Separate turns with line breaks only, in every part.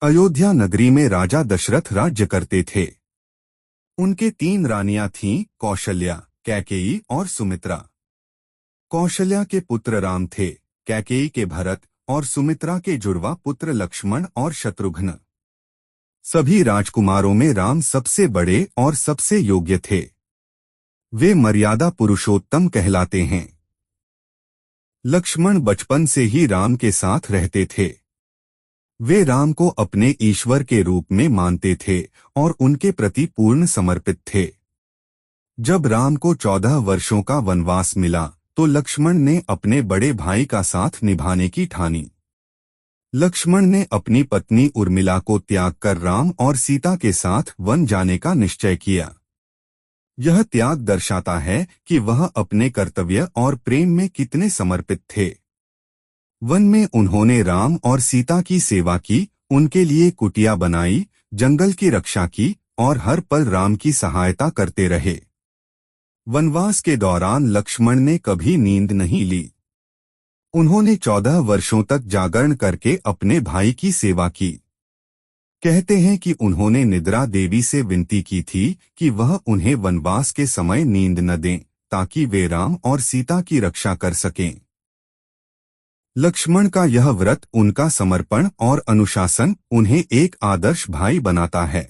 अयोध्या नगरी में राजा दशरथ राज्य करते थे। उनके 3 रानियां थीं, कौशल्या, कैकेयी और सुमित्रा। कौशल्या के पुत्र राम थे, कैकेयी के भरत और सुमित्रा के जुड़वा पुत्र लक्ष्मण और शत्रुघ्न। सभी राजकुमारों में राम सबसे बड़े और सबसे योग्य थे। वे मर्यादा पुरुषोत्तम कहलाते हैं। लक्ष्मण बचपन से ही राम के साथ रहते थे। वे राम को अपने ईश्वर के रूप में मानते थे और उनके प्रति पूर्ण समर्पित थे। जब राम को 14 वर्षों का वनवास मिला तो लक्ष्मण ने अपने बड़े भाई का साथ निभाने की ठानी। लक्ष्मण ने अपनी पत्नी उर्मिला को त्याग कर राम और सीता के साथ वन जाने का निश्चय किया। यह त्याग दर्शाता है कि वह अपने कर्तव्य और प्रेम में कितने समर्पित थे। वन में उन्होंने राम और सीता की सेवा की, उनके लिए कुटिया बनाई, जंगल की रक्षा की और हर पल राम की सहायता करते रहे। वनवास के दौरान लक्ष्मण ने कभी नींद नहीं ली। उन्होंने 14 वर्षों तक जागरण करके अपने भाई की सेवा की। कहते हैं कि उन्होंने निद्रा देवी से विनती की थी कि वह उन्हें वनवास के समय नींद न दें, ताकि वे राम और सीता की रक्षा कर सकें। लक्ष्मण का यह व्रत, उनका समर्पण और अनुशासन उन्हें एक आदर्श भाई बनाता है।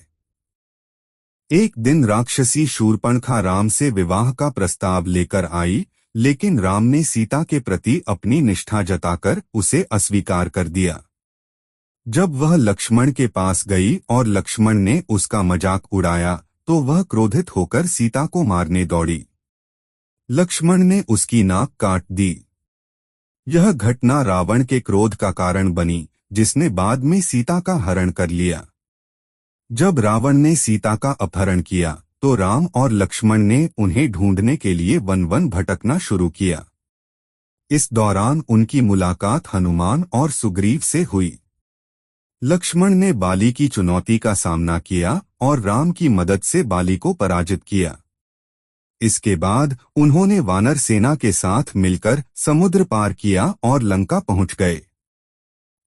एक दिन राक्षसी शूर्पणखा राम से विवाह का प्रस्ताव लेकर आई, लेकिन राम ने सीता के प्रति अपनी निष्ठा जताकर उसे अस्वीकार कर दिया। जब वह लक्ष्मण के पास गई और लक्ष्मण ने उसका मजाक उड़ाया तो वह क्रोधित होकर सीता को मारने दौड़ी। लक्ष्मण ने उसकी नाक काट दी। यह घटना रावण के क्रोध का कारण बनी, जिसने बाद में सीता का हरण कर लिया। जब रावण ने सीता का अपहरण किया तो राम और लक्ष्मण ने उन्हें ढूंढने के लिए वन वन भटकना शुरू किया। इस दौरान उनकी मुलाकात हनुमान और सुग्रीव से हुई। लक्ष्मण ने बाली की चुनौती का सामना किया और राम की मदद से बाली को पराजित किया। इसके बाद उन्होंने वानर सेना के साथ मिलकर समुद्र पार किया और लंका पहुंच गए।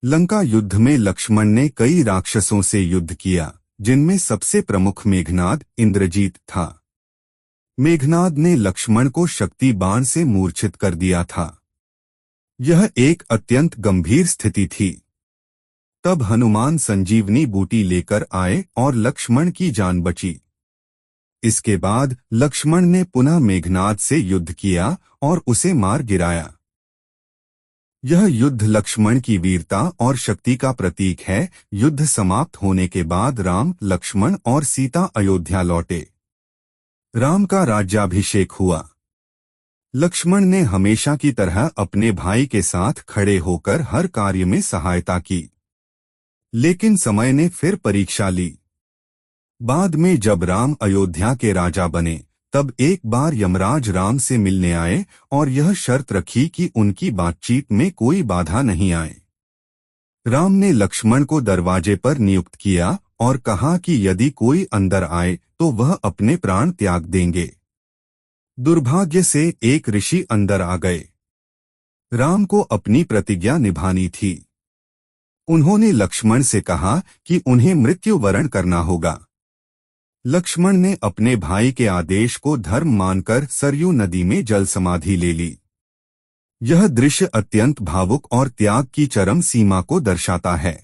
लंका युद्ध में लक्ष्मण ने कई राक्षसों से युद्ध किया, जिनमें सबसे प्रमुख मेघनाद, इंद्रजीत था। मेघनाद ने लक्ष्मण को शक्ति बाण से मूर्छित कर दिया था। यह एक अत्यंत गंभीर स्थिति थी। तब हनुमान संजीवनी बूटी लेकर आए और लक्ष्मण की जान बची। इसके बाद लक्ष्मण ने पुनः मेघनाद से युद्ध किया और उसे मार गिराया। यह युद्ध लक्ष्मण की वीरता और शक्ति का प्रतीक है। युद्ध समाप्त होने के बाद राम, लक्ष्मण और सीता अयोध्या लौटे। राम का राज्याभिषेक हुआ। लक्ष्मण ने हमेशा की तरह अपने भाई के साथ खड़े होकर हर कार्य में सहायता की। लेकिन समय ने फिर परीक्षा ली। बाद में जब राम अयोध्या के राजा बने, तब एक बार यमराज राम से मिलने आए और यह शर्त रखी कि उनकी बातचीत में कोई बाधा नहीं आए। राम ने लक्ष्मण को दरवाजे पर नियुक्त किया और कहा कि यदि कोई अंदर आए तो वह अपने प्राण त्याग देंगे। दुर्भाग्य से एक ऋषि अंदर आ गए। राम को अपनी प्रतिज्ञा निभानी थी। उन्होंने लक्ष्मण से कहा कि उन्हें मृत्यु वरण करना होगा। लक्ष्मण ने अपने भाई के आदेश को धर्म मानकर सरयू नदी में जल समाधि ले ली। यह दृश्य अत्यंत भावुक और त्याग की चरम सीमा को दर्शाता है।